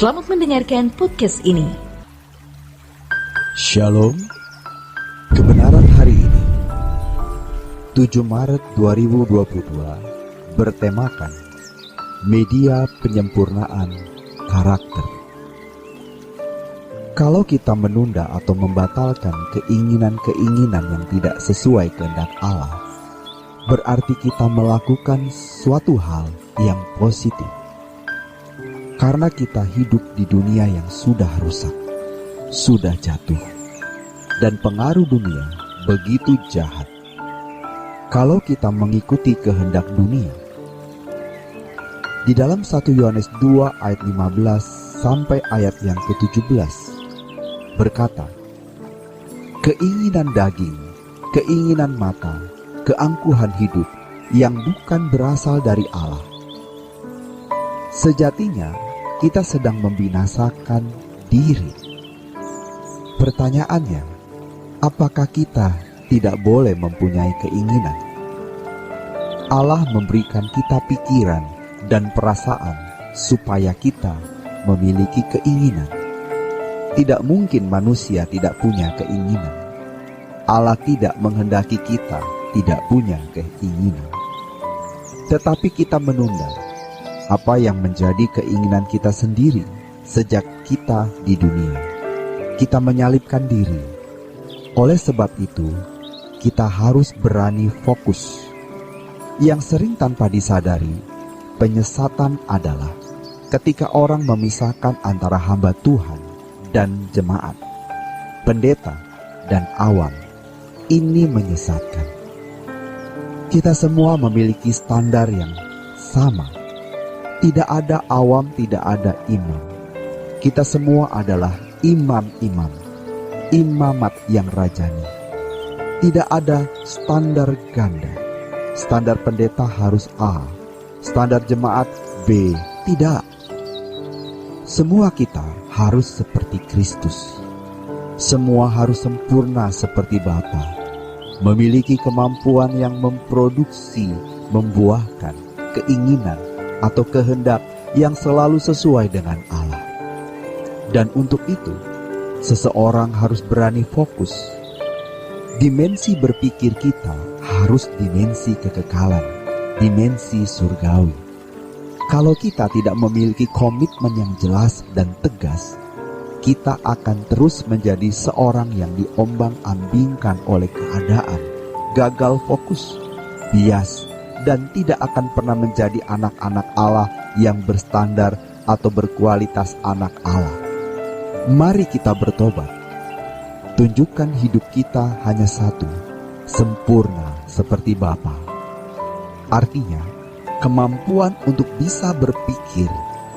Selamat mendengarkan podcast ini. Shalom. Kebenaran hari ini 7 Maret 2022 bertemakan media penyempurnaan karakter. Kalau kita menunda atau membatalkan keinginan-keinginan yang tidak sesuai kehendak Allah, berarti kita melakukan suatu hal yang positif. Karena kita hidup di dunia yang sudah rusak, sudah jatuh, dan pengaruh dunia begitu jahat. Kalau kita mengikuti kehendak dunia, di dalam 1 Yohanes 2 ayat 15 sampai ayat yang ke-17 berkata, keinginan daging, keinginan mata, keangkuhan hidup yang bukan berasal dari Allah. Sejatinya kita sedang membinasakan diri. Pertanyaannya, apakah kita tidak boleh mempunyai keinginan? Allah memberikan kita pikiran dan perasaan supaya kita memiliki keinginan. Tidak mungkin manusia tidak punya keinginan. Allah tidak menghendaki kita tidak punya keinginan. Tetapi kita menunda apa yang menjadi keinginan kita sendiri sejak kita di dunia. Kita menyalibkan diri. Oleh sebab itu, kita harus berani fokus. Yang sering tanpa disadari, penyesatan adalah ketika orang memisahkan antara hamba Tuhan dan jemaat, pendeta dan awam. Ini menyesatkan. Kita semua memiliki standar yang sama. Tidak ada awam, tidak ada imam. Kita semua adalah imam-imam, imamat yang rajani. Tidak ada standar ganda. Standar pendeta harus A, standar jemaat B. Tidak. Semua kita harus seperti Kristus. Semua harus sempurna seperti Bapa, memiliki kemampuan yang memproduksi, membuahkan keinginan atau kehendak yang selalu sesuai dengan Allah. Dan untuk itu, seseorang harus berani fokus. Dimensi berpikir kita harus dimensi kekekalan, dimensi surgawi. Kalau kita tidak memiliki komitmen yang jelas dan tegas, kita akan terus menjadi seorang yang diombang-ambingkan oleh keadaan, gagal fokus, bias, dan tidak akan pernah menjadi anak-anak Allah yang berstandar atau berkualitas anak Allah. Mari kita bertobat. Tunjukkan hidup kita hanya satu, sempurna seperti Bapa. Artinya, kemampuan untuk bisa berpikir,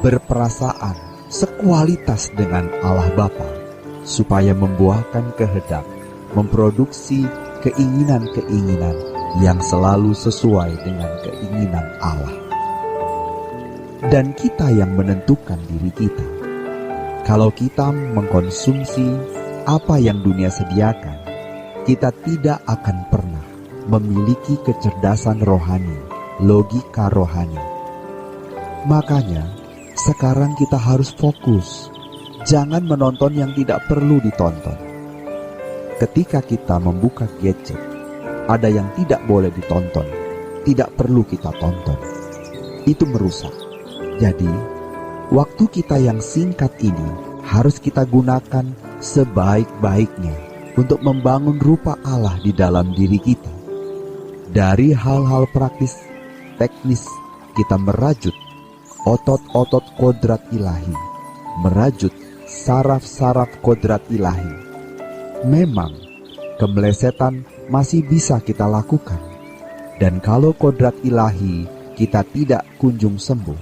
berperasaan, sekualitas dengan Allah Bapa, supaya membuahkan kehendak, memproduksi keinginan-keinginan yang selalu sesuai dengan keinginan Allah. Dan kita yang menentukan diri kita. Kalau kita mengkonsumsi apa yang dunia sediakan, kita tidak akan pernah memiliki kecerdasan rohani, logika rohani. Makanya, sekarang kita harus fokus. Jangan menonton yang tidak perlu ditonton. Ketika kita membuka gadget, ada yang tidak boleh ditonton, tidak perlu kita tonton. Itu merusak. Jadi, waktu kita yang singkat ini harus kita gunakan sebaik-baiknya untuk membangun rupa Allah di dalam diri kita. Dari hal-hal praktis, teknis, kita merajut otot-otot kodrat ilahi, merajut saraf-saraf kodrat ilahi. Memang kemelesetan masih bisa kita lakukan, dan kalau kodrat ilahi kita tidak kunjung sembuh,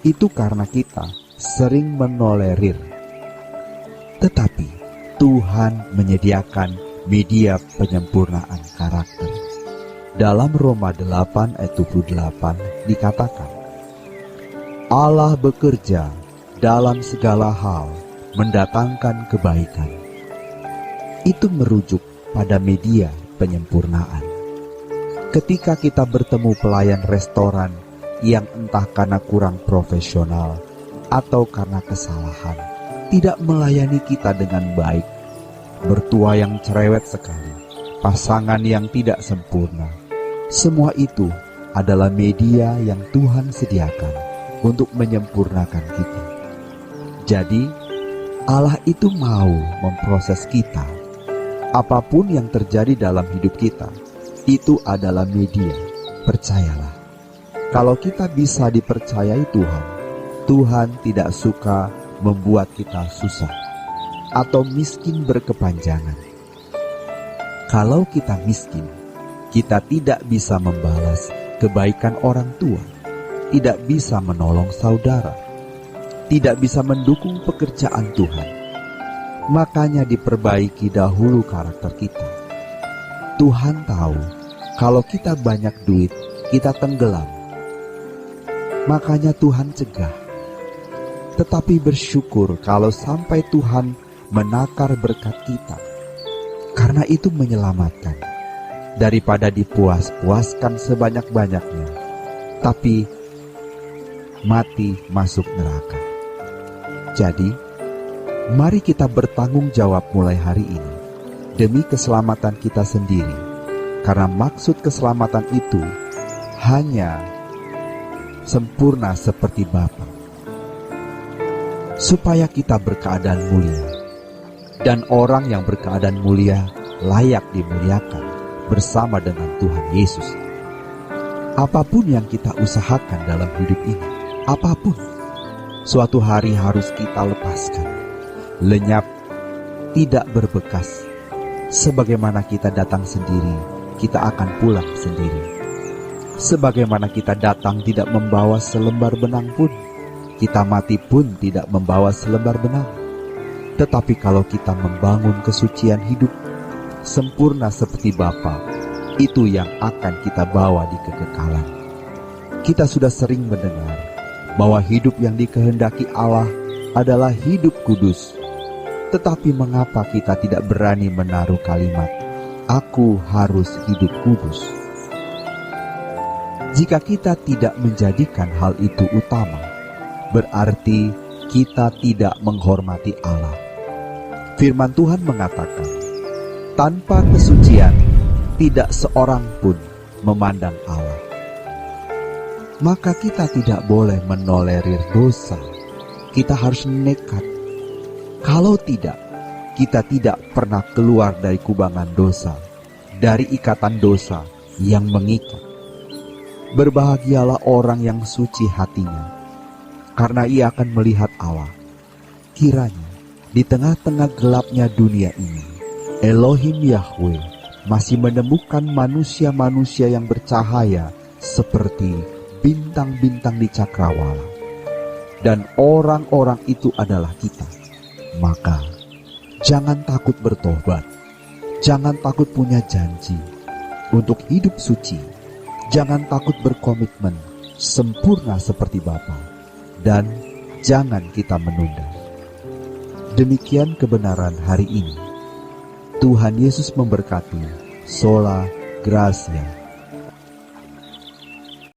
itu karena kita sering menolerir. Tetapi Tuhan menyediakan media penyempurnaan karakter. Dalam Roma 8 ayat 28 dikatakan, Allah bekerja dalam segala hal mendatangkan kebaikan. Itu merujuk pada media penyempurnaan. Ketika kita bertemu pelayan restoran yang entah karena kurang profesional atau karena kesalahan, tidak melayani kita dengan baik, mertua yang cerewet sekali, pasangan yang tidak sempurna. Semua itu adalah media yang Tuhan sediakan untuk menyempurnakan kita. Jadi, Allah itu mau memproses kita. Apapun yang terjadi dalam hidup kita, itu adalah media. Percayalah, kalau kita bisa dipercayai Tuhan, Tuhan tidak suka membuat kita susah atau miskin berkepanjangan. Kalau kita miskin, kita tidak bisa membalas kebaikan orang tua, tidak bisa menolong saudara, tidak bisa mendukung pekerjaan Tuhan. Makanya diperbaiki dahulu karakter kita. Tuhan tahu kalau kita banyak duit, kita tenggelam. Makanya Tuhan cegah. Tetapi bersyukur kalau sampai Tuhan menakar berkat kita, karena itu menyelamatkan. Daripada dipuas-puaskan sebanyak-banyaknya, tapi mati masuk neraka. Jadi, mari kita bertanggung jawab mulai hari ini, demi keselamatan kita sendiri, karena maksud keselamatan itu hanya sempurna seperti Bapa, supaya kita berkeadaan mulia, dan orang yang berkeadaan mulia layak dimuliakan bersama dengan Tuhan Yesus. Apapun yang kita usahakan dalam hidup ini, apapun, suatu hari harus kita lepaskan, lenyap, tidak berbekas. Sebagaimana kita datang sendiri, kita akan pulang sendiri. Sebagaimana kita datang tidak membawa selembar benang pun, kita mati pun tidak membawa selembar benang. Tetapi kalau kita membangun kesucian hidup sempurna seperti Bapa, itu yang akan kita bawa di kekekalan. Kita sudah sering mendengar bahwa hidup yang dikehendaki Allah adalah hidup kudus. Tetapi mengapa kita tidak berani menaruh kalimat, "Aku harus hidup kudus"? Jika kita tidak menjadikan hal itu utama, berarti kita tidak menghormati Allah. Firman Tuhan mengatakan, tanpa kesucian, tidak seorang pun memandang Allah. Maka kita tidak boleh menolerir dosa. Kita harus nekat. Kalau tidak, kita tidak pernah keluar dari kubangan dosa, dari ikatan dosa yang mengikat. Berbahagialah orang yang suci hatinya, karena ia akan melihat Allah. Kiranya di tengah-tengah gelapnya dunia ini, Elohim Yahweh masih menemukan manusia-manusia yang bercahaya seperti bintang-bintang di cakrawala. Dan orang-orang itu adalah kita. Maka jangan takut bertobat, jangan takut punya janji untuk hidup suci, jangan takut berkomitmen sempurna seperti Bapa, dan jangan kita menunda. Demikian kebenaran hari ini. Tuhan Yesus memberkati. Sola Gracia.